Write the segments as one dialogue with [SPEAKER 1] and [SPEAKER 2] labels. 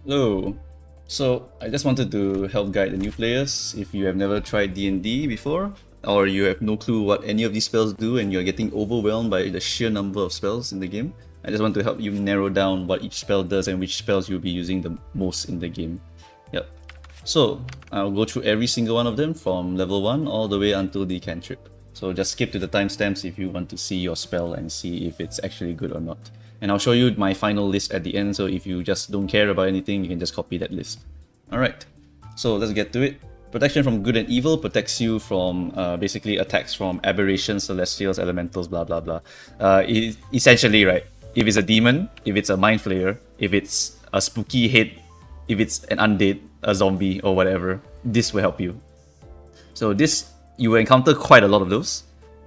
[SPEAKER 1] Hello. So I just wanted to help guide the new players. If you have never tried D&D before, or you have no clue what any of these spells do and you're getting overwhelmed by the sheer number of spells in the game, I just want to help you narrow down what each spell does and which spells you'll be using the most in the game. Yep. So I'll go through every single one of them from level 1 all the way until the cantrip. So just skip to the timestamps if you want to see your spell and see if it's actually good or not. And I'll show you my final list at the end, so if you just don't care about anything, you can just copy that list. Alright, so let's get to it. Protection from good and evil protects you from basically attacks from aberrations, celestials, elementals, blah blah blah. Essentially, right, if it's a demon, if it's a mind flayer, if it's a spooky head, if it's an undead, a zombie, or whatever, this will help you. So this, you will encounter quite a lot of those,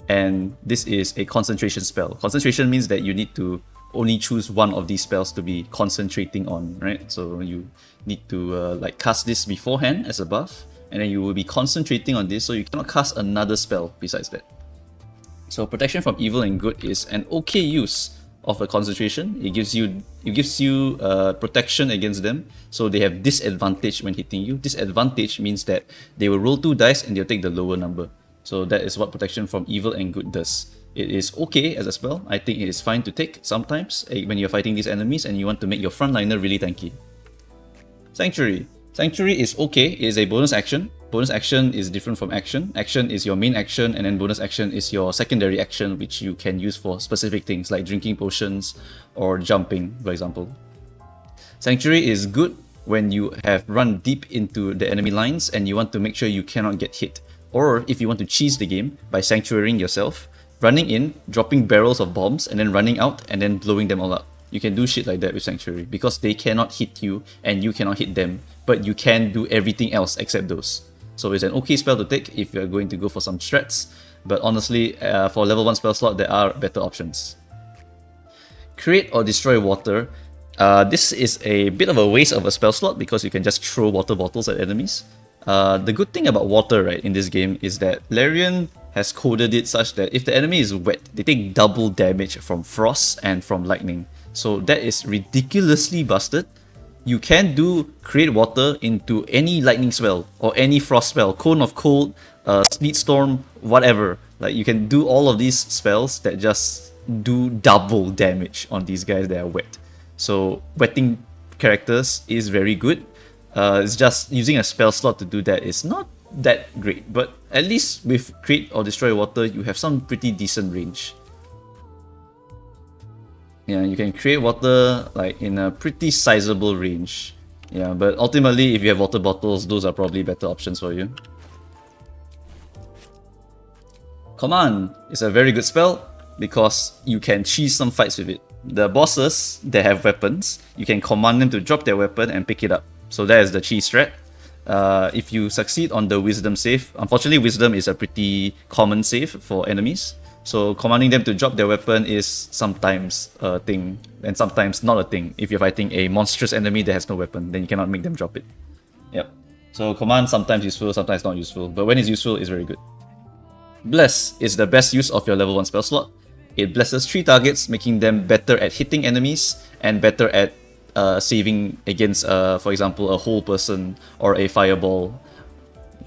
[SPEAKER 1] and this is a concentration spell. Concentration means that you need to only choose one of these spells to be concentrating on, right? So you need to like cast this beforehand as a buff, and then you will be concentrating on this, so you cannot cast another spell besides that. So protection from evil and good is an okay use of a concentration. It gives you protection against them, so they have disadvantage when hitting you. Disadvantage means that they will roll 2 dice and they'll take the lower number. So that is what protection from evil and good does. It is okay as a spell. I think it is fine to take sometimes when you're fighting these enemies and you want to make your frontliner really tanky. Sanctuary. Sanctuary is okay. It is a bonus action. Bonus action is different from action. Action is your main action, and then bonus action is your secondary action, which you can use for specific things like drinking potions or jumping, for example. Sanctuary is good when you have run deep into the enemy lines and you want to make sure you cannot get hit. Or if you want to cheese the game by sanctuarying yourself, running in, dropping barrels of bombs, and then running out and then blowing them all up. You can do shit like that with Sanctuary because they cannot hit you and you cannot hit them, but you can do everything else except those. So it's an okay spell to take if you're going to go for some strats, but honestly, for level 1 spell slot, there are better options. Create or destroy water. This is a bit of a waste of a spell slot because you can just throw water bottles at enemies. The good thing about water, right, in this game is that Larian has coded it such that if the enemy is wet, they take double damage from frost and from lightning. So that is ridiculously busted. You can do create water into any lightning spell or any frost spell, cone of cold, speed storm, whatever. Like you can do all of these spells that just do double damage on these guys that are wet. So wetting characters is very good. It's just using a spell slot to do that is not that great, but at least with create or destroy water, you have some pretty decent range. Yeah, you can create water like in a pretty sizable range. Yeah, but ultimately, if you have water bottles, those are probably better options for you. Command is a very good spell because you can cheese some fights with it. The bosses that have weapons, you can command them to drop their weapon and pick it up. So that is the cheese strat. If you succeed on the wisdom save, unfortunately wisdom is a pretty common save for enemies. So commanding them to drop their weapon is sometimes a thing and sometimes not a thing. If you're fighting a monstrous enemy that has no weapon, then you cannot make them drop it. Yep. So command sometimes useful, sometimes not useful, but when it's useful, it's very good. Bless is the best use of your level 1 spell slot. It blesses 3 targets, making them better at hitting enemies and better at saving against, for example, a whole person or a fireball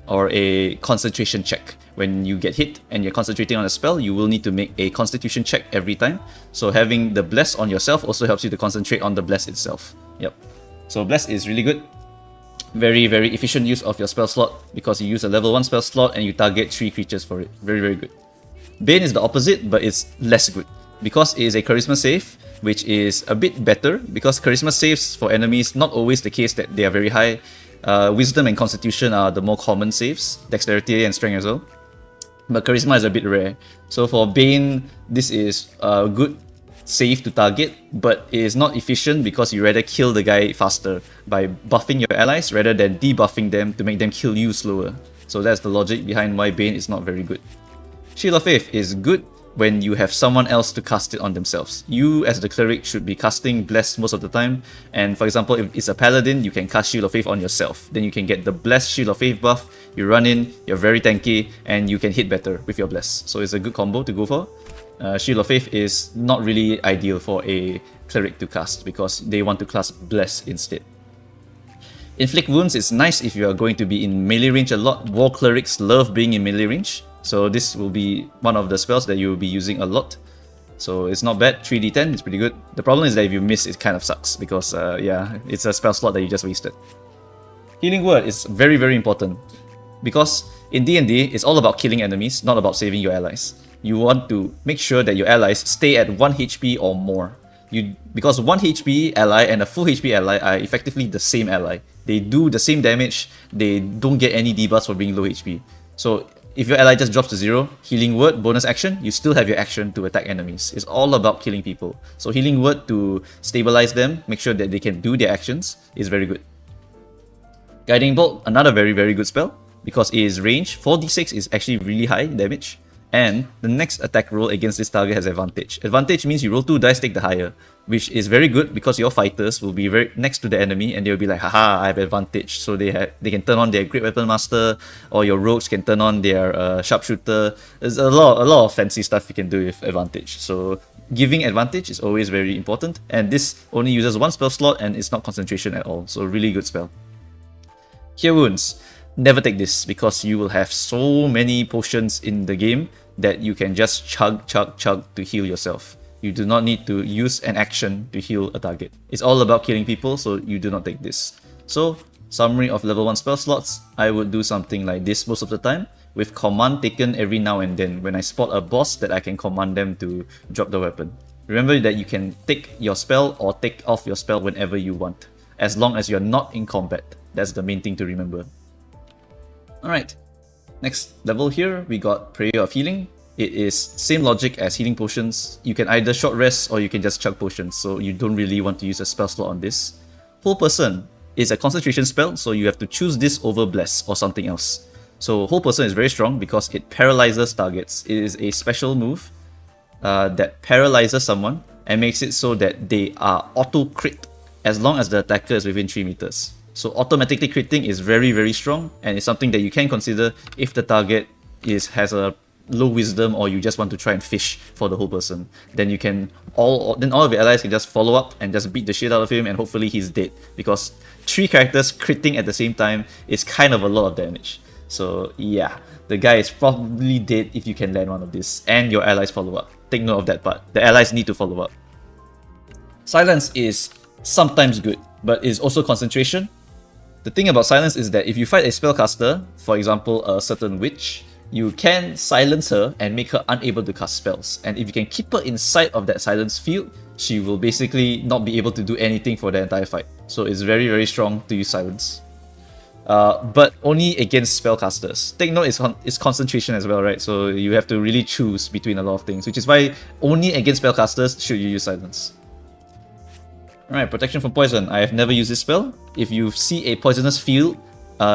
[SPEAKER 1] or a concentration check. When you get hit and you're concentrating on a spell, you will need to make a constitution check every time. So having the bless on yourself also helps you to concentrate on the bless itself. Yep. So bless is really good. Very, very efficient use of your spell slot because you use a level 1 spell slot and you target 3 creatures for it. Very, very good. Bane is the opposite, but it's less good because it is a charisma save, which is a bit better because charisma saves for enemies not always the case that they are very high. Wisdom and constitution are the more common saves, dexterity and strength as well. But charisma is a bit rare. So for Bane, this is a good save to target, but it is not efficient because you rather kill the guy faster by buffing your allies rather than debuffing them to make them kill you slower. So that's the logic behind why Bane is not very good. Shield of Faith is good when you have someone else to cast it on themselves. You as the cleric should be casting Bless most of the time, and for example if it's a paladin, you can cast Shield of Faith on yourself. Then you can get the Bless Shield of Faith buff, you run in, you're very tanky, and you can hit better with your Bless. So it's a good combo to go for. Shield of Faith is not really ideal for a cleric to cast because they want to cast Bless instead. Inflict Wounds is nice if you are going to be in melee range a lot. War Clerics love being in melee range, so this will be one of the spells that you will be using a lot. So it's not bad, 3d10, it's pretty good. The problem is that if you miss, it kind of sucks, because yeah, it's a spell slot that you just wasted. Healing Word is very, very important, because in D&D, it's all about killing enemies, not about saving your allies. You want to make sure that your allies stay at 1 HP or more. Because 1 HP ally and a full HP ally are effectively the same ally. They do the same damage, they don't get any debuffs for being low HP. So if your ally just drops to 0, Healing Word, bonus action, you still have your action to attack enemies. It's all about killing people. So Healing Word to stabilize them, make sure that they can do their actions, is very good. Guiding Bolt, another very, very good spell, because it is range. 4d6 is actually really high damage, and the next attack roll against this target has advantage. Advantage means you roll 2 dice, take the higher, which is very good because your fighters will be very next to the enemy and they'll be like, haha, I have advantage. So they can turn on their Great Weapon Master, or your rogues can turn on their Sharpshooter. There's a lot of fancy stuff you can do with advantage. So giving advantage is always very important, and this only uses 1 spell slot and it's not concentration at all. So really good spell. Cure Wounds. Never take this, because you will have so many potions in the game that you can just chug to heal yourself. You do not need to use an action to heal a target. It's all about killing people, so you do not take this. So, summary of level 1 spell slots, I would do something like this most of the time, with command taken every now and then when I spot a boss that I can command them to drop the weapon. Remember that you can take your spell or take off your spell whenever you want, as long as you're not in combat. That's the main thing to remember. Alright, next level here, we got Prayer of Healing. It is same logic as healing potions. You can either short rest or you can just chug potions, so you don't really want to use a spell slot on this. Whole Person is a concentration spell, so you have to choose this over Bless or something else. So Whole Person is very strong because it paralyzes targets. It is a special move that paralyzes someone and makes it so that they are auto-crit as long as the attacker is within 3 meters. So automatically critting is very, very strong, and it's something that you can consider if the target has a low wisdom, or you just want to try and fish for the Whole Person. Then you can all of your allies can just follow up and just beat the shit out of him, and hopefully he's dead. Because 3 characters critting at the same time is kind of a lot of damage. So yeah, the guy is probably dead if you can land one of this, and your allies follow up. Take note of that part. The allies need to follow up. Silence is sometimes good, but is also concentration. The thing about silence is that if you fight a spellcaster, for example a certain witch, you can silence her and make her unable to cast spells. And if you can keep her inside of that silence field, she will basically not be able to do anything for the entire fight. So it's very, very strong to use silence. But only against spellcasters. Take note, it's concentration as well, right? So you have to really choose between a lot of things, which is why only against spellcasters should you use silence. Alright, Protection from Poison. I have never used this spell. If you see a poisonous field,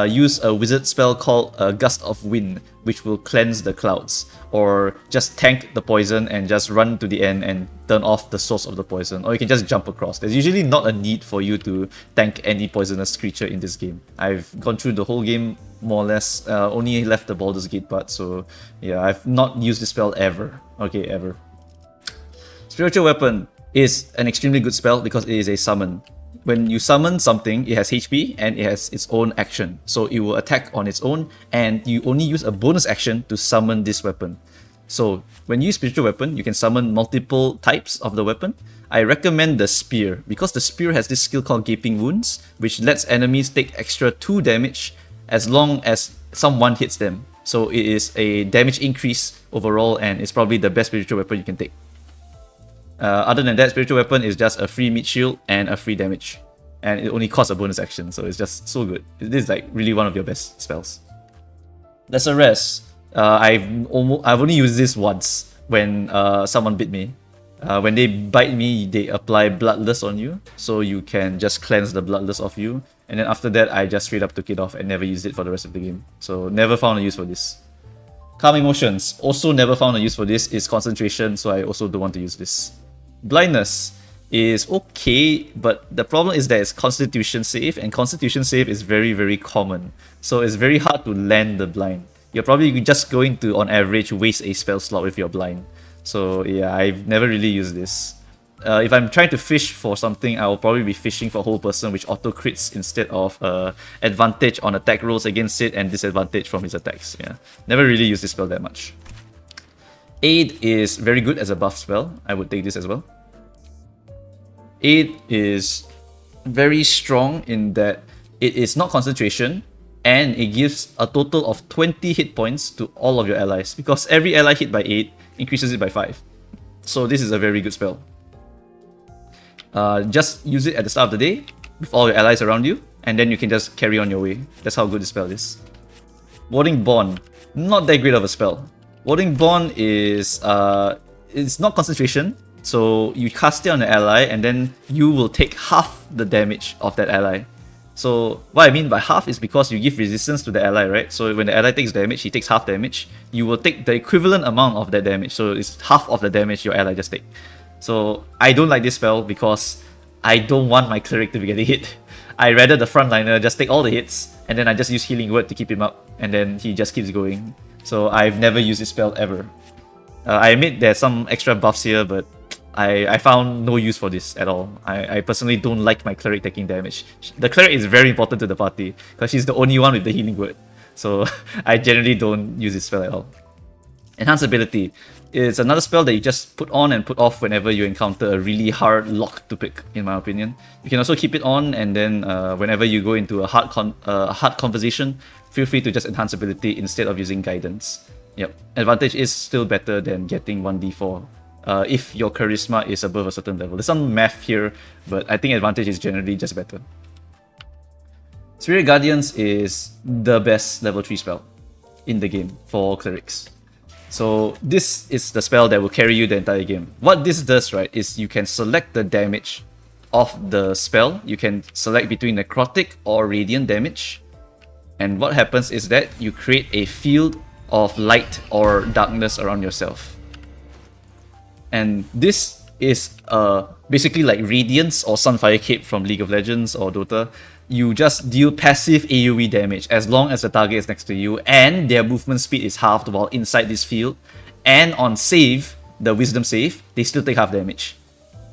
[SPEAKER 1] use a wizard spell called Gust of Wind, which will cleanse the clouds. Or just tank the poison and just run to the end and turn off the source of the poison. Or you can just jump across. There's usually not a need for you to tank any poisonous creature in this game. I've gone through the whole game more or less, only left the Baldurs Gate part, so yeah, I've not used this spell ever. Okay, ever. Spiritual Weapon is an extremely good spell because it is a summon. When you summon something, it has HP and it has its own action. So it will attack on its own, and you only use a bonus action to summon this weapon. So when you use Spiritual Weapon, you can summon multiple types of the weapon. I recommend the Spear, because the Spear has this skill called Gaping Wounds, which lets enemies take extra 2 damage as long as someone hits them. So it is a damage increase overall, and it's probably the best Spiritual Weapon you can take. Other than that, Spiritual Weapon is just a free meat shield and a free damage. And it only costs a bonus action, so it's just so good. This is like really one of your best spells. Lesser Rest. I've only used this once when someone bit me. When they bite me, they apply Bloodlust on you, so you can just cleanse the Bloodlust off you. And then after that, I just straight up took it off and never used it for the rest of the game. So never found a use for this. Calm Emotions. Also never found a use for this. It's concentration, so I also don't want to use this. Blindness is okay, but the problem is that it's Constitution save, and Constitution save is very, very common. So it's very hard to land the blind. You're probably just going to, on average, waste a spell slot with your blind. So yeah, I've never really used this. If I'm trying to fish for something, I will probably be fishing for whole person, which auto crits instead of advantage on attack rolls against it and disadvantage from his attacks. Yeah, never really use this spell that much. Aid is very good as a buff spell. I would take this as well. Aid is very strong in that it is not concentration, and it gives a total of 20 hit points to all of your allies, because every ally hit by 8 increases it by 5. So this is a very good spell. Just use it at the start of the day with all your allies around you, and then you can just carry on your way. That's how good the spell is. Warding Bond, not that great of a spell. Warding Bond is it's not concentration, so you cast it on the ally, and then you will take half the damage of that ally. So what I mean by half is because you give resistance to the ally, right? So when the ally takes damage, he takes half damage. You will take the equivalent amount of that damage. So it's half of the damage your ally just take. So I don't like this spell because I don't want my cleric to be getting hit. I rather the frontliner just take all the hits, and then I just use Healing Word to keep him up, and then he just keeps going. So I've never used this spell ever. I admit there's some extra buffs here, but I found no use for this at all. I personally don't like my cleric taking damage. The cleric is very important to the party because she's the only one with the Healing Word. So I generally don't use this spell at all. Enhance Ability. It's another spell that you just put on and put off whenever you encounter a really hard lock to pick, in my opinion. You can also keep it on, and then whenever you go into a hard conversation, feel free to just enhance ability instead of using guidance. Yep, advantage is still better than getting 1d4 if your charisma is above a certain level. There's some math here, but I think advantage is generally just better. Spirit Guardians is the best level 3 spell in the game for clerics. So this is the spell that will carry you the entire game. What this does, right, is you can select the damage of the spell. You can select between necrotic or radiant damage. And what happens is that you create a field of light or darkness around yourself. And this is basically like Radiance or Sunfire Cape from League of Legends or Dota. You just deal passive AoE damage as long as the target is next to you, and their movement speed is halved while inside this field. And on save, the Wisdom save, they still take half damage.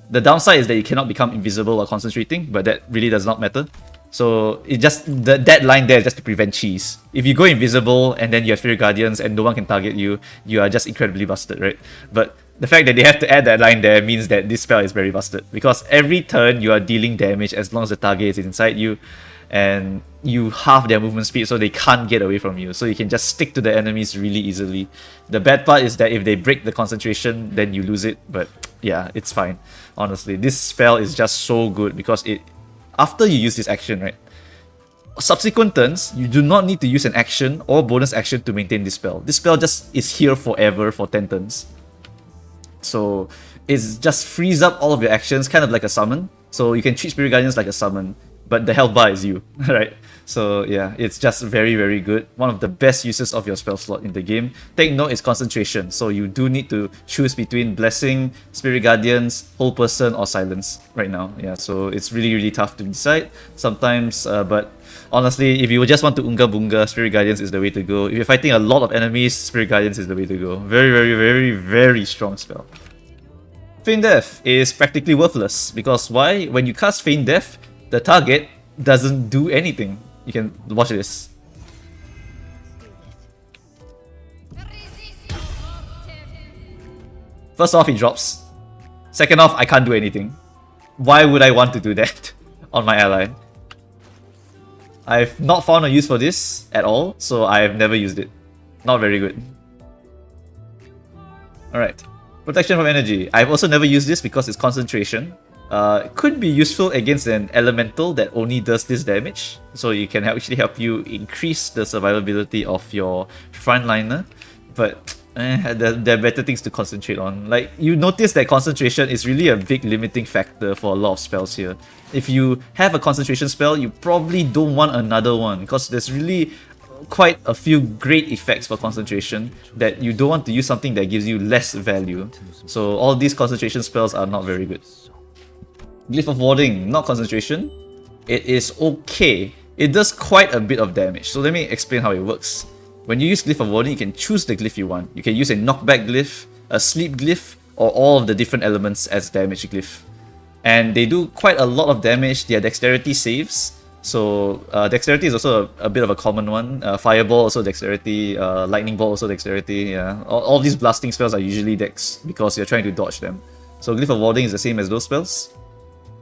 [SPEAKER 1] The downside is that you cannot become invisible or concentrating, but that really does not matter. So it just that line there is just to prevent cheese. If you go invisible and then you have Spirit Guardians and no one can target you, you are just incredibly busted, right? But the fact that they have to add that line there means that this spell is very busted, because every turn you are dealing damage as long as the target is inside you, and you halve their movement speed so they can't get away from you, so you can just stick to the enemies really easily. The bad part is that if they break the concentration, then you lose it, but yeah, it's fine. Honestly, this spell is just so good because after you use this action, right, subsequent turns, you do not need to use an action or bonus action to maintain this spell. This spell just is here forever for 10 turns. So it just frees up all of your actions, kind of like a summon. So you can treat Spirit Guardians like a summon, but the health bar is you, right? So yeah, it's just very, very good. One of the best uses of your spell slot in the game. Take note, it's concentration, so you do need to choose between Blessing, Spirit Guardians, Whole Person, or Silence right now. Yeah, so it's really, really tough to decide sometimes, but honestly, if you just want to Unga Bunga, Spirit Guardians is the way to go. If you're fighting a lot of enemies, Spirit Guardians is the way to go. Very, very, very, very strong spell. Feign Death is practically worthless, because why? When you cast Feign Death, the target doesn't do anything. You can watch this. First off, he drops. Second off, I can't do anything. Why would I want to do that on my ally? I've not found a use for this at all, so I've never used it. Not very good. Alright. Protection from Energy. I've also never used this because it's concentration. It could be useful against an elemental that only does this damage, so it can actually help you increase the survivability of your frontliner, but there are better things to concentrate on. Like, you notice that concentration is really a big limiting factor for a lot of spells here. If you have a concentration spell, you probably don't want another one, because there's really quite a few great effects for concentration that you don't want to use something that gives you less value. So all these concentration spells are not very good. Glyph of Warding, not concentration. It is okay. It does quite a bit of damage. So let me explain how it works. When you use Glyph of Warding, you can choose the glyph you want. You can use a knockback glyph, a sleep glyph, or all of the different elements as damage glyph. And they do quite a lot of damage. Their dexterity saves. So dexterity is also a bit of a common one. Fireball also dexterity, lightning bolt also dexterity. Yeah, all these blasting spells are usually dex because you're trying to dodge them. So Glyph of Warding is the same as those spells.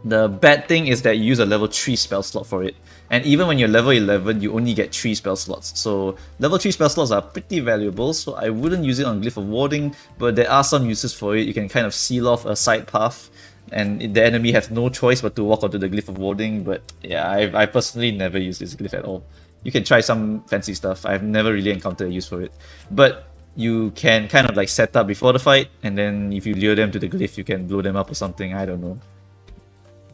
[SPEAKER 1] The bad thing is that you use a level 3 spell slot for it. And even when you're level 11, you only get 3 spell slots. So level 3 spell slots are pretty valuable, so I wouldn't use it on Glyph of Warding, but there are some uses for it. You can kind of seal off a side path, and the enemy has no choice but to walk onto the Glyph of Warding. But yeah, I personally never use this glyph at all. You can try some fancy stuff. I've never really encountered a use for it. But you can kind of like set up before the fight, and then if you lure them to the glyph, you can blow them up or something, I don't know.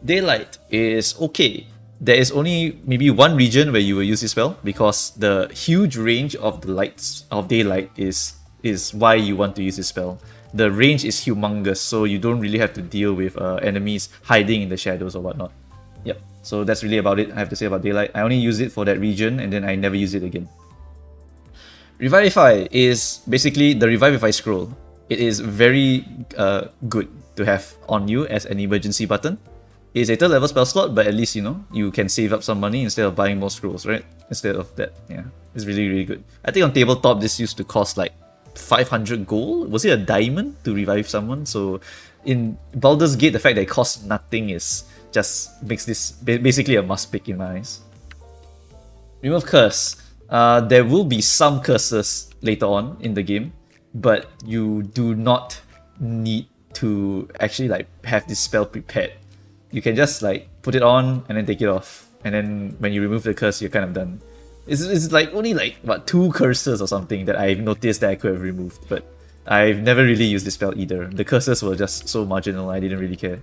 [SPEAKER 1] Daylight is okay. There is only maybe one region where you will use this spell because the huge range of the lights of daylight is why you want to use this spell. The range is humongous, so you don't really have to deal with enemies hiding in the shadows or whatnot. Yep, so that's really about it I have to say about Daylight. I only use it for that region and then I never use it again. Revivify is basically the Revivify scroll. It is very good to have on you as an emergency button. It's a 3rd level spell slot, but at least, you know, you can save up some money instead of buying more scrolls, right? Instead of that, yeah. It's really, really good. I think on tabletop, this used to cost like 500 gold? Was it a diamond to revive someone? So in Baldur's Gate, the fact that it costs nothing is just makes this basically a must pick in my eyes. Remove Curse. There will be some curses later on in the game, but you do not need to actually like have this spell prepared. You can just like put it on and then take it off, and then when you remove the curse, you're kind of done. It's like only like what 2 curses or something that I've noticed that I could have removed, but I've never really used this spell either. The curses were just so marginal, I didn't really care.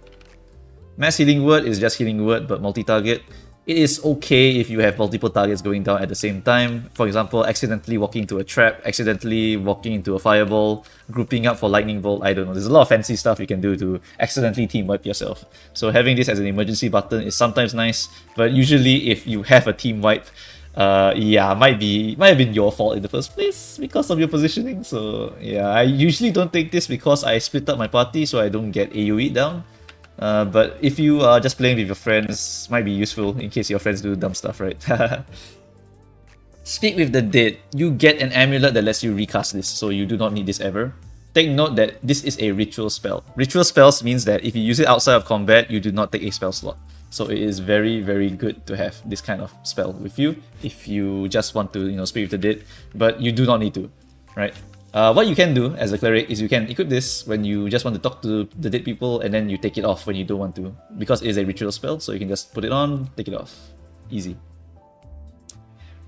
[SPEAKER 1] Mass Healing Word is just Healing Word but multi-target. It is okay if you have multiple targets going down at the same time. For example, accidentally walking into a trap, accidentally walking into a fireball, grouping up for lightning bolt, I don't know. There's a lot of fancy stuff you can do to accidentally team wipe yourself. So having this as an emergency button is sometimes nice, but usually if you have a team wipe, yeah, might have been your fault in the first place because of your positioning. So yeah, I usually don't take this because I split up my party so I don't get AoE down. But if you are just playing with your friends, might be useful in case your friends do dumb stuff, right? Speak with the Dead. You get an amulet that lets you recast this, so you do not need this ever. Take note that this is a ritual spell. Ritual spells means that if you use it outside of combat, you do not take a spell slot. So it is very, very good to have this kind of spell with you if you just want to, you know, speak with the Dead, but you do not need to, right? What you can do as a cleric is you can equip this when you just want to talk to the dead people, and then you take it off when you don't want to, because it is a ritual spell, so you can just put it on, take it off. Easy.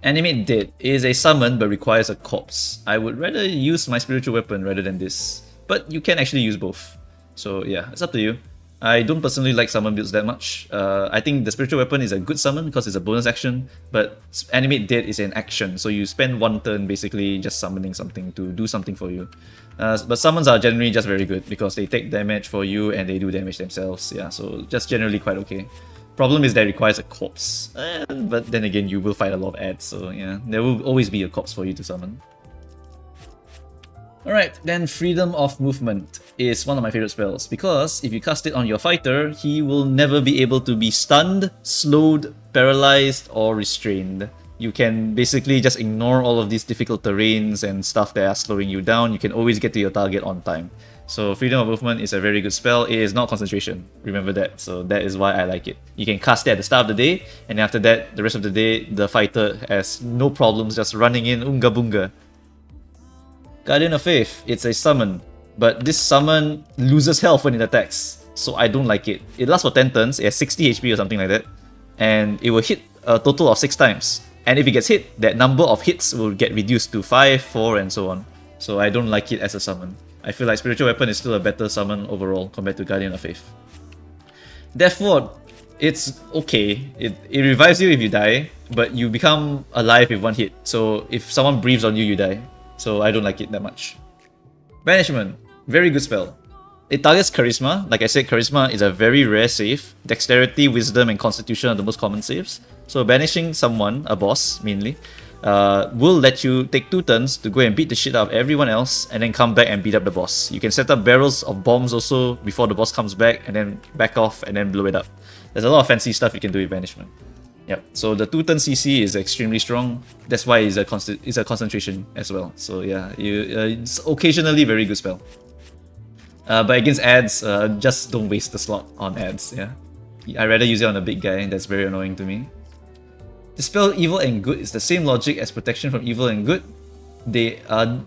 [SPEAKER 1] Animate Dead is a summon but requires a corpse. I would rather use my spiritual weapon rather than this, but you can actually use both. So yeah, it's up to you. I don't personally like summon builds that much. I think the spiritual weapon is a good summon because it's a bonus action, but Animate Dead is an action, so you spend 1 turn basically just summoning something to do something for you. But summons are generally just very good because they take damage for you and they do damage themselves, yeah, so just generally quite okay. Problem is that it requires a corpse, but then again you will fight a lot of ads, so yeah, there will always be a corpse for you to summon. Alright, then Freedom of Movement is one of my favorite spells because if you cast it on your fighter, he will never be able to be stunned, slowed, paralyzed, or restrained. You can basically just ignore all of these difficult terrains and stuff that are slowing you down. You can always get to your target on time. So Freedom of Movement is a very good spell. It is not concentration, remember that. So that is why I like it. You can cast it at the start of the day, and after that, the rest of the day, the fighter has no problems just running in Unga Bunga. Guardian of Faith, it's a summon, but this summon loses health when it attacks, so I don't like it. It lasts for 10 turns, it has 60 HP or something like that, and it will hit a total of 6 times. And if it gets hit, that number of hits will get reduced to 5, 4, and so on. So I don't like it as a summon. I feel like Spiritual Weapon is still a better summon overall compared to Guardian of Faith. Death Ward, it's okay. It revives you if you die, but you become alive with 1 hit. So if someone breathes on you, you die. So I don't like it that much. Banishment, very good spell. It targets Charisma. Like I said, Charisma is a very rare save. Dexterity, Wisdom, and Constitution are the most common saves. So banishing someone, a boss mainly, will let you take 2 turns to go and beat the shit out of everyone else and then come back and beat up the boss. You can set up barrels of bombs also before the boss comes back and then back off and then blow it up. There's a lot of fancy stuff you can do with Banishment. Yep. So the 2-turn CC is extremely strong. That's why it's a concentration as well. So yeah, it's occasionally very good spell. But against ads, just don't waste the slot on ads. Yeah, I'd rather use it on a big guy. That's very annoying to me. Dispel evil and good is the same logic as protection from evil and good. They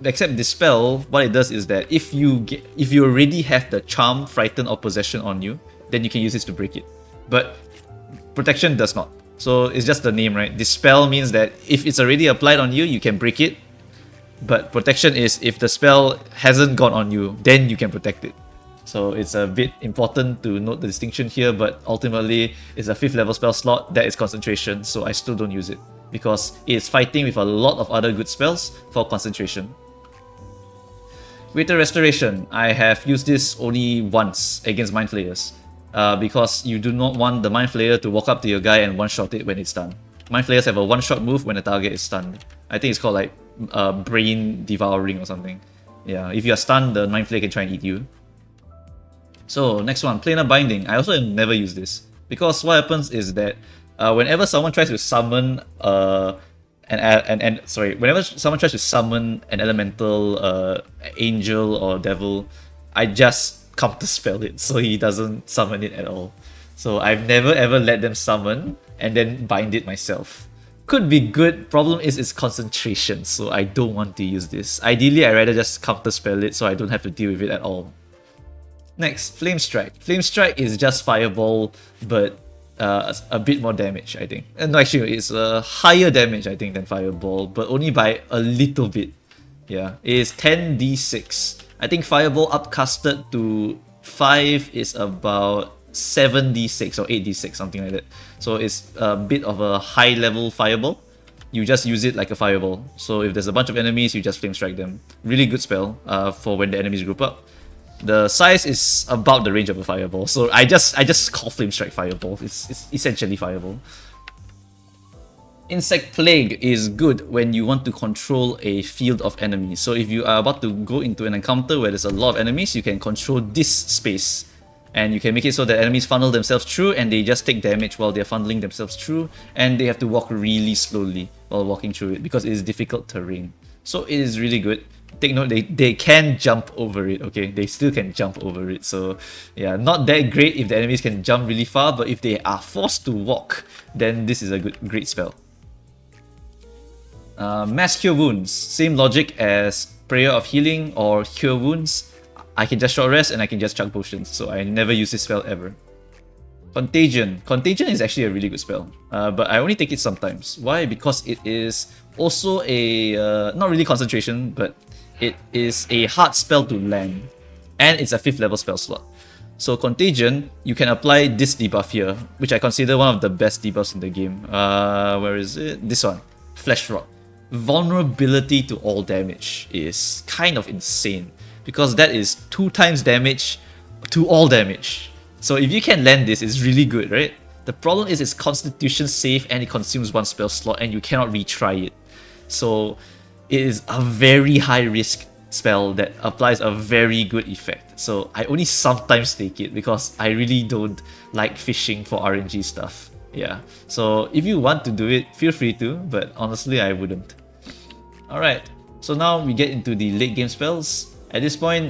[SPEAKER 1] except Dispel, what it does is that if you already have the charm, frighten, or possession on you, then you can use this to break it. But protection does not. So it's just the name, right? Dispel means that if it's already applied on you, you can break it. But protection is if the spell hasn't gone on you, then you can protect it. So it's a bit important to note the distinction here, but ultimately it's a 5th level spell slot that is concentration, so I still don't use it because it's fighting with a lot of other good spells for concentration. Greater Restoration, I have used this only once against Mind Flayers. Because you do not want the Mind Flayer to walk up to your guy and one-shot it when it's stunned. Mind Flayers have a one-shot move when the target is stunned. I think it's called like Brain Devouring or something. Yeah, if you are stunned, the Mind Flayer can try and eat you. So next one, Planar Binding. I also never use this because what happens is that whenever someone tries to summon whenever someone tries to summon an elemental, angel or devil, I just counterspell it so he doesn't summon it at all. So I've never ever let them summon and then bind it myself. Could be good, problem is its concentration, so I don't want to use this. Ideally, I'd rather just counterspell it so I don't have to deal with it at all. Next, Flame Strike. Flame Strike is just Fireball, but a bit more damage, I think. No, actually, it's a higher damage, I think, than Fireball, but only by a little bit. Yeah, it's 10d6. I think Fireball upcasted to 5 is about 7d6 or 8d6, something like that. So it's a bit of a high level Fireball. You just use it like a Fireball. So if there's a bunch of enemies, you just Flame Strike them. Really good spell for when the enemies group up. The size is about the range of a Fireball. So I just call Flame Strike Fireball. It's essentially Fireball. Insect Plague is good when you want to control a field of enemies. So if you are about to go into an encounter where there's a lot of enemies, you can control this space. And you can make it so that enemies funnel themselves through and they just take damage while they're funneling themselves through. And they have to walk really slowly while walking through it because it is difficult terrain. So it is really good. Take note, they can jump over it, okay? They still can jump over it. So yeah, not that great if the enemies can jump really far, but if they are forced to walk, then this is a great spell. Mass Cure Wounds, same logic as Prayer of Healing or Cure Wounds. I can just short rest and I can just chug potions, so I never use this spell ever. Contagion. Contagion is actually a really good spell, but I only take it sometimes. Why? Because it is also a, not really concentration, but it is a hard spell to land, and it's a 5th level spell slot. So Contagion, you can apply this debuff here, which I consider one of the best debuffs in the game. Where is it? This one, Flesh Rot. Vulnerability to all damage is kind of insane because that is 2 times damage to all damage. So if you can land this, it's really good, right? The problem is it's constitution safe and it consumes 1 spell slot and you cannot retry it. So it is a very high risk spell that applies a very good effect. So I only sometimes take it because I really don't like fishing for RNG stuff. Yeah, so if you want to do it, feel free to, but honestly I wouldn't. Alright, so now we get into the late game spells. At this point,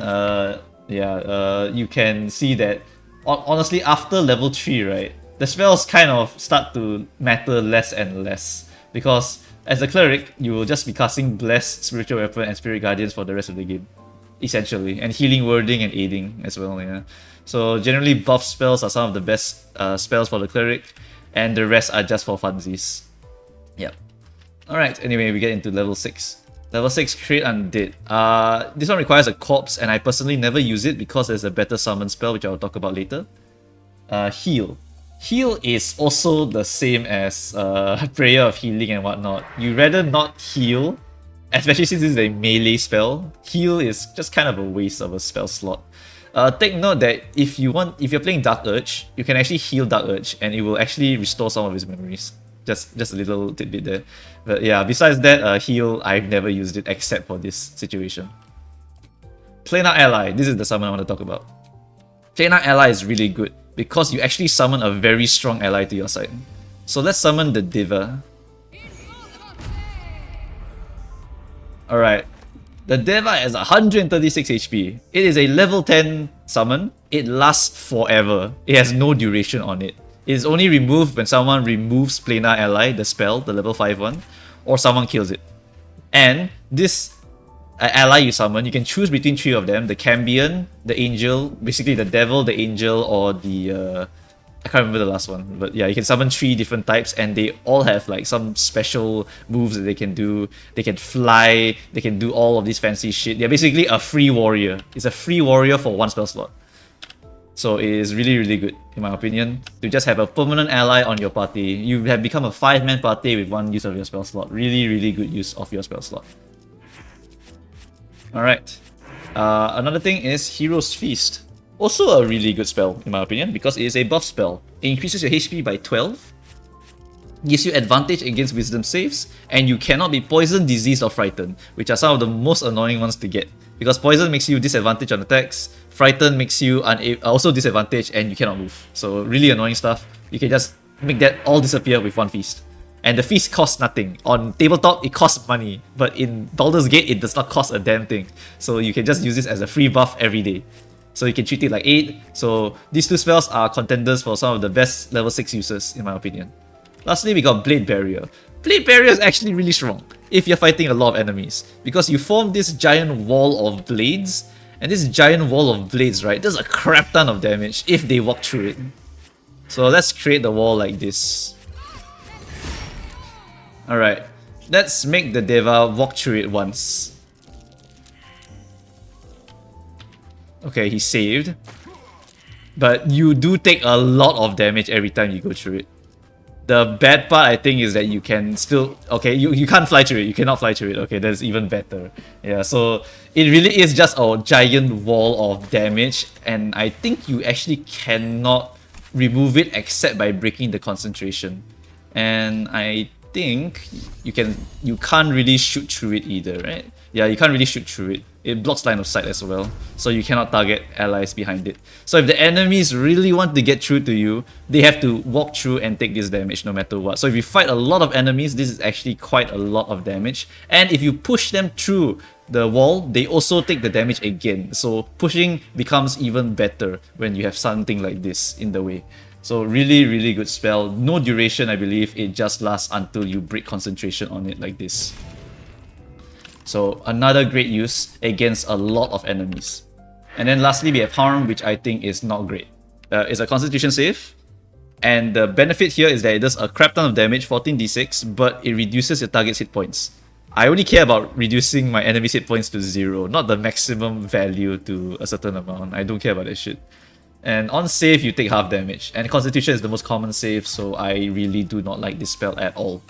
[SPEAKER 1] you can see that honestly after level 3, right, the spells kind of start to matter less and less because as a cleric, you will just be casting Bless, Spiritual Weapon, and Spirit Guardians for the rest of the game, essentially, and Healing Wording and Aiding as well. Yeah. So generally, buff spells are some of the best spells for the cleric, and the rest are just for funsies. Yep. Alright, anyway, we get into level 6. Level 6, Create Undead. This one requires a corpse, and I personally never use it because there's a better summon spell, which I'll talk about later. Heal. Heal is also the same as Prayer of Healing and whatnot. You rather not heal, especially since this is a melee spell. Heal is just kind of a waste of a spell slot. Take note that if you're playing Dark Urge, you can actually heal Dark Urge and it will actually restore some of his memories. Just a little tidbit there. But yeah, besides that, heal, I've never used it except for this situation. Planar Ally, this is the summon I want to talk about. Planar Ally is really good because you actually summon a very strong ally to your side. So let's summon the Diva. Alright, the Diva has 136 HP. It is a level 10 summon. It lasts forever. It has no duration on it. It is only removed when someone removes Planar Ally, the spell, the level 5 one, or someone kills it. And this ally you summon, you can choose between 3 of them: the Cambion, the Angel, basically the Devil, the Angel, or the I can't remember the last one, but yeah, you can summon 3 different types, and they all have like some special moves that they can do. They can fly, they can do all of this fancy shit. They're basically a free warrior. It's a free warrior for 1 spell slot. So it is really, really good, in my opinion, to just have a permanent ally on your party. You have become a 5-man party with 1 use of your spell slot. Really, really good use of your spell slot. Alright. Another thing is Hero's Feast. Also a really good spell, in my opinion, because it is a buff spell. It increases your HP by 12, gives you advantage against wisdom saves, and you cannot be poisoned, diseased, or frightened, which are some of the most annoying ones to get. Because poison makes you disadvantage on attacks, frighten makes you also disadvantage, and you cannot move. So really annoying stuff. You can just make that all disappear with 1 feast. And the feast costs nothing. On tabletop, it costs money, but in Baldur's Gate, it does not cost a damn thing. So you can just use this as a free buff every day. So you can treat it like 8. So these 2 spells are contenders for some of the best level 6 users, in my opinion. Lastly, we got Blade Barrier. Blade Barrier is actually really strong if you're fighting a lot of enemies, because you form this giant wall of blades, and this giant wall of blades, right, does a crap ton of damage if they walk through it. So let's create the wall like this. Alright, let's make the Deva walk through it once. Okay, he saved. But you do take a lot of damage every time you go through it. The bad part, I think, is that you can still... Okay, you can't fly through it. You cannot fly through it. Okay, that's even better. Yeah, so it really is just a giant wall of damage. And I think you actually cannot remove it except by breaking the concentration. And I think you can't really shoot through it either, right? Yeah, you can't really shoot through it. It blocks line of sight as well, so you cannot target allies behind it. So if the enemies really want to get through to you, they have to walk through and take this damage no matter what. So if you fight a lot of enemies, this is actually quite a lot of damage. And if you push them through the wall, they also take the damage again. So pushing becomes even better when you have something like this in the way. So really, really good spell. No duration, I believe. It just lasts until you break concentration on it like this. So another great use against a lot of enemies. And then lastly, we have Harm, which I think is not great. It's a Constitution save. And the benefit here is that it does a crap ton of damage, 14d6, but it reduces your target's hit points. I only care about reducing my enemy's hit points to 0, not the maximum value to a certain amount. I don't care about that shit. And on save, you take half damage. And Constitution is the most common save, so I really do not like this spell at all.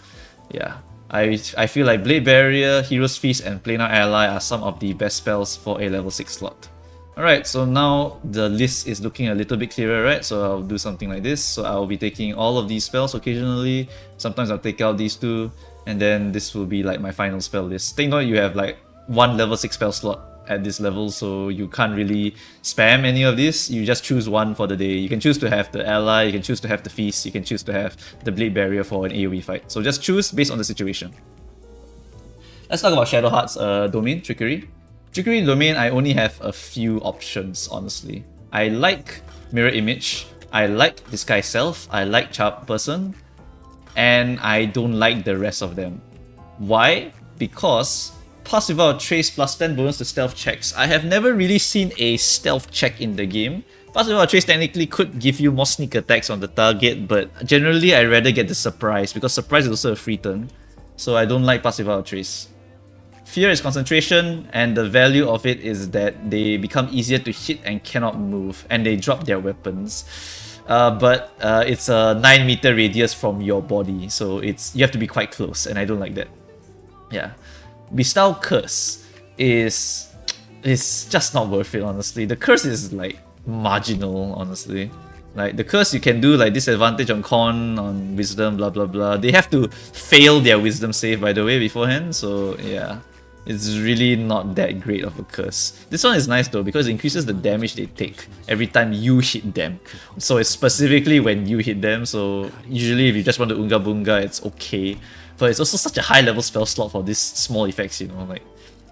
[SPEAKER 1] Yeah. I feel like Blade Barrier, Hero's Feast, and Planar Ally are some of the best spells for a level 6 slot. Alright, so now the list is looking a little bit clearer, right? So I'll do something like this. So I'll be taking all of these spells occasionally. Sometimes I'll take out these 2. And then this will be like my final spell list. Take note, you have like 1 level 6 spell slot at this level, so you can't really spam any of this. You just choose one for the day. You can choose to have the Ally, you can choose to have the Feast, you can choose to have the Blade Barrier for an AoE fight. So just choose based on the situation. Let's talk about Shadowheart's domain, Trickery. Trickery Domain, I only have a few options, honestly. I like Mirror Image, I like Disguise Self, I like Charm Person, and I don't like the rest of them. Why? Because Pass Without a Trace plus 10 bonus to stealth checks. I have never really seen a stealth check in the game. Pass Without a Trace technically could give you more sneak attacks on the target, but generally I'd rather get the Surprise, because Surprise is also a free turn. So I don't like Pass Without a Trace. Fear is concentration, and the value of it is that they become easier to hit and cannot move, and they drop their weapons. But it's a 9-meter radius from your body, so you have to be quite close, and I don't like that. Yeah. Bestow Curse is just not worth it, honestly. The curse is like marginal, honestly. Like the curse you can do like disadvantage on con, on wisdom, blah blah blah. They have to fail their wisdom save by the way beforehand, so yeah. It's really not that great of a curse. This one is nice though because it increases the damage they take every time you hit them. So it's specifically when you hit them, so usually if you just want to Unga Bunga, it's okay. But it's also such a high level spell slot for these small effects, you know, like...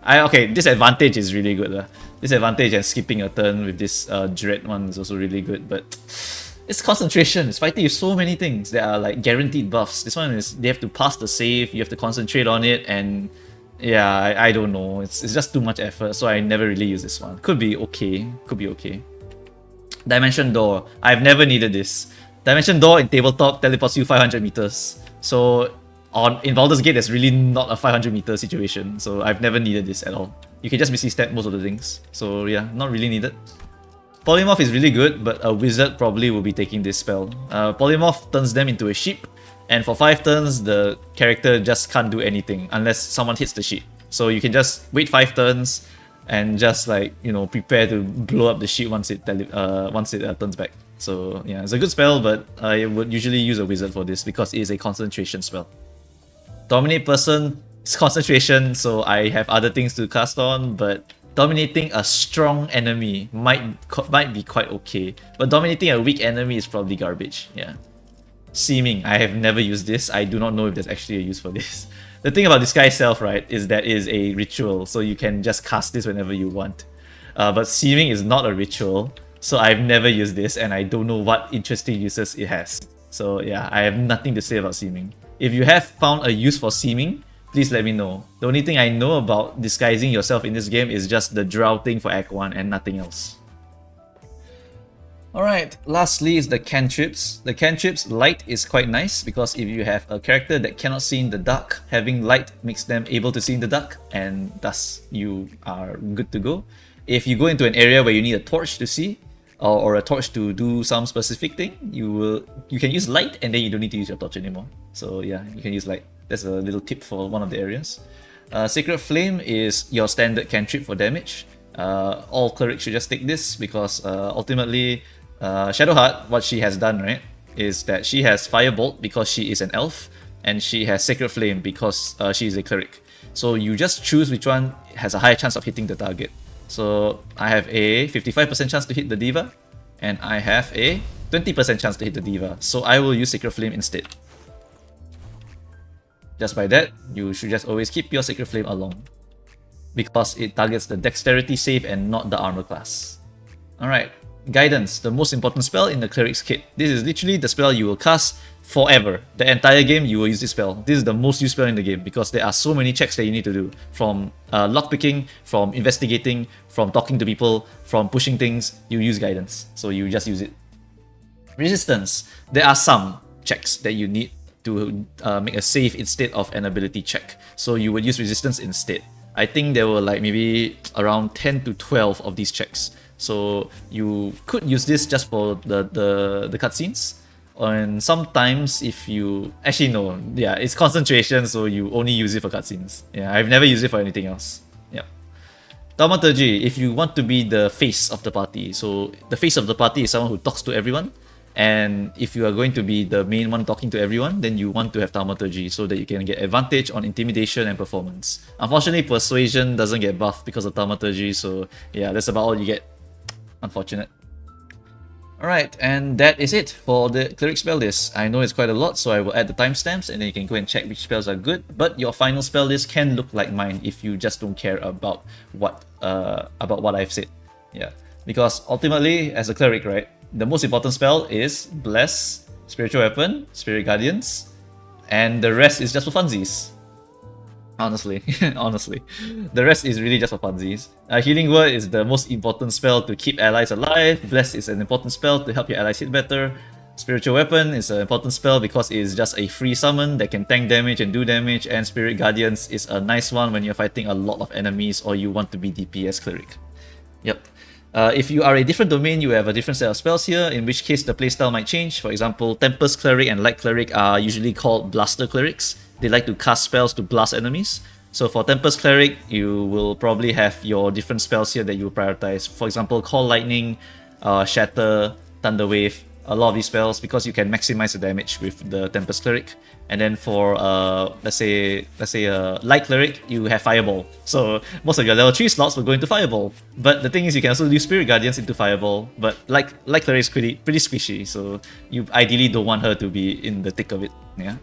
[SPEAKER 1] okay, disadvantage is really good. Disadvantage and skipping a turn with this Dread one is also really good, but... It's concentration, it's fighting with so many things that are like guaranteed buffs. This one is, they have to pass the save, you have to concentrate on it, and... Yeah, I don't know. It's just too much effort, so I never really use this one. Could be okay. Could be okay. Dimension Door. I've never needed this. Dimension Door in tabletop teleports you 500 meters. So in Baldur's Gate, there's really not a 500 meter situation. So I've never needed this at all. You can just BC step most of the things. So yeah, not really needed. Polymorph is really good, but a wizard probably will be taking this spell. Polymorph turns them into a sheep. And for 5 turns, the character just can't do anything unless someone hits the sheep. So you can just wait 5 turns and just like, you know, prepare to blow up the sheep once it turns back. So yeah, it's a good spell, but I would usually use a wizard for this because it is a concentration spell. Dominate person is concentration, so I have other things to cast on, but dominating a strong enemy might be quite okay. But dominating a weak enemy is probably garbage, yeah. Seeming. I have never used this. I do not know if there's actually a use for this. The thing about Disguise Self, right, is that it is a ritual, so you can just cast this whenever you want. But Seeming is not a ritual, so I've never used this, and I don't know what interesting uses it has. So yeah, I have nothing to say about Seeming. If you have found a use for Seeming, please let me know. The only thing I know about disguising yourself in this game is just the drow thing for Act 1 and nothing else. Alright, lastly is the cantrips. The cantrips, light is quite nice because if you have a character that cannot see in the dark, having light makes them able to see in the dark, and thus you are good to go. If you go into an area where you need a torch to see, or a torch to do some specific thing, you can use light and then you don't need to use your torch anymore. So yeah, you can use light. That's a little tip for one of the areas. Sacred Flame is your standard cantrip for damage. All clerics should just take this because ultimately Shadowheart, what she has done, right, is that she has Firebolt because she is an elf, and she has Sacred Flame because she is a cleric. So you just choose which one has a higher chance of hitting the target. So I have a 55% chance to hit the Diva, and I have a 20% chance to hit the Diva. So I will use Sacred Flame instead. Just by that, you should just always keep your Sacred Flame along, because it targets the Dexterity save and not the armor class. Alright. Guidance, the most important spell in the Cleric's kit. This is literally the spell you will cast forever. The entire game you will use this spell. This is the most used spell in the game because there are so many checks that you need to do. From lockpicking, from investigating, from talking to people, from pushing things, you use Guidance. So you just use it. Resistance, there are some checks that you need to make a save instead of an ability check. So you would use Resistance instead. I think there were like maybe around 10 to 12 of these checks. So you could use this just for the cutscenes, and sometimes if you... Actually no, yeah, it's concentration, so you only use it for cutscenes. Yeah, I've never used it for anything else. Yeah. Thaumathurgy, if you want to be the face of the party, so the face of the party is someone who talks to everyone, and if you are going to be the main one talking to everyone, then you want to have Thaumathurgy so that you can get advantage on intimidation and performance. Unfortunately, persuasion doesn't get buffed because of Thaumathurgy, so yeah, that's about all you get. Unfortunate. Alright, and that is it for the cleric spell list. I know it's quite a lot, so I will add the timestamps and then you can go and check which spells are good, but your final spell list can look like mine if you just don't care about what I've said. Yeah, because ultimately, as a cleric, right, the most important spell is Bless, Spiritual Weapon, Spirit Guardians, and the rest is just for funsies. Honestly, honestly. The rest is really just for funsies. Healing Word is the most important spell to keep allies alive. Bless is an important spell to help your allies hit better. Spiritual Weapon is an important spell because it is just a free summon that can tank damage and do damage. And Spirit Guardians is a nice one when you're fighting a lot of enemies or you want to be DPS cleric. Yep. If you are a different domain, you have a different set of spells here, in which case the playstyle might change. For example, Tempest Cleric and Light Cleric are usually called Blaster Clerics. They like to cast spells to blast enemies. So for Tempest Cleric, you will probably have your different spells here that you prioritize. For example, Call Lightning, Shatter, Thunder Wave, a lot of these spells because you can maximize the damage with the Tempest Cleric. And then for let's say Light Cleric, you have Fireball. So most of your level 3 slots will go into Fireball. But the thing is, you can also do Spirit Guardians into Fireball. But Light Cleric is pretty squishy, so you ideally don't want her to be in the thick of it. Yeah.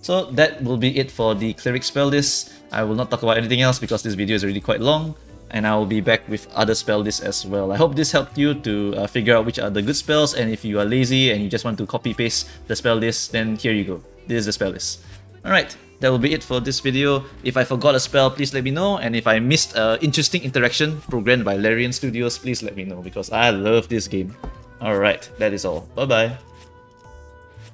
[SPEAKER 1] So that will be it for the Cleric spell list. I will not talk about anything else because this video is already quite long. And I will be back with other spell lists as well. I hope this helped you to figure out which are the good spells, and if you are lazy and you just want to copy paste the spell list, then here you go. This is the spell list. Alright, that will be it for this video. If I forgot a spell, please let me know, and if I missed an interesting interaction programmed by Larian Studios, please let me know because I love this game. Alright, that is all. Bye bye.